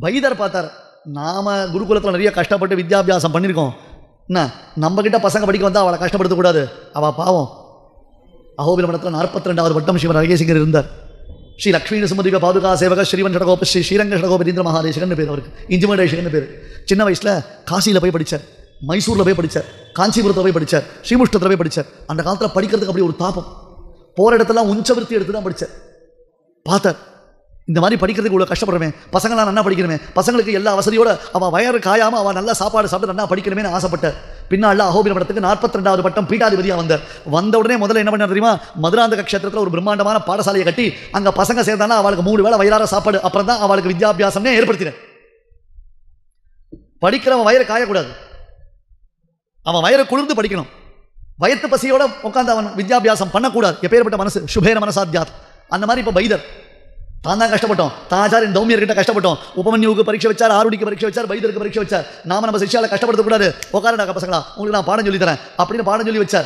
பைதர் பார்த்தார், நாம் குருகுலத்தில் நிறைய கஷ்டப்பட்டு வித்யாபியாசம் பண்ணியிருக்கோம், என்ன நம்மக்கிட்ட பசங்க படிக்க வந்தால் அவளை கஷ்டப்படுத்தக்கூடாது, அவள் பாவம். அகோபில மடத்தில் 42வது வட்டம் ஸ்ரீமன் அழகேசிங்கர் இருந்தார். ஸ்ரீ லக்ஷ்மி நரசிம்மதிக பாதுகா சேவக ஸ்ரீவன் ஷடகோப ஸ்ரீ ஸ்ரீரங்க ஷடகோபரீந்திர மகாதேசகன் பேர் அவருக்கு, இஞ்சிமடேசகன் பேர். சின்ன வயசில் காசியில் போய் படித்தார், மைசூரில் போய் படித்தார், காஞ்சிபுரத்தில் போய் படித்தார், ஸ்ரீமுஷ்டத்தில் போய் படித்தார். அந்த காலத்தில் படிக்கிறதுக்கு அப்படி ஒரு தாபம், போகிற இடத்துல உஞ்சவிருத்தி எடுத்து தான் படித்தார். பார்த்தார் இந்த மாதிரி படிக்கிறதுக்கு இவ்வளோ கஷ்டப்படுறேன், பசங்களாம் நல்லா படிக்கிறமே, பசங்களுக்கு எல்லா வசதியோட அவள் வயறு காயாமல் அவள் நல்லா சாப்பாடு சாப்பிட்டு நல்லா படிக்கணுமேனு ஆசைப்பட்டார். பின்னால் அகோபில மடத்துக்கு 42வது பட்டம் பீட்டாதிபதியாக வந்தார். வந்த உடனே முதல்ல என்ன பண்ணார் தெரியுமா, மதுராந்தக க்ஷேத்திரத்தில் ஒரு பிரம்மாண்டமான பாடசாலையை கட்டி அங்கே பசங்க சேர்ந்தானா அவளுக்கு 3 வேளை வயிறார சாப்பாடு, அப்புறம் தான் அவளுக்கு வித்யாபியாசம்னே ஏற்படுத்தினார். படிக்கிறவன் வயிறு காயக்கூடாது, அவன் வயிறு குளிர்ந்து படிக்கணும். வயத்து பசியோட உட்காந்து அவன் வித்யாபியாசம் பண்ணக்கூடாது. எப்பேற்பட்ட மனசு, சுபேர மனசாத்தியாத். அந்த மாதிரி இப்போ பைதர் தான் தான் கஷ்டப்பட்டோம், தாச்சாரியன் தௌமியர்கிட்ட கஷ்டப்பட்டோம், உபமன்யுவுக்கு பரீட்சை வச்சார், ஆருடிக்கு பரீட்சை வச்சார், பைதருக்கு பரீட்சை வச்சார். நாம நம்ம சிஷ்யால கஷ்டப்படுத்தக்கூடாது, உட்காரண்டா பசங்களா உங்களுக்கு நான் பாடம் சொல்லி தரேன் அப்படின்னு பாடம் சொல்லி வச்சார்.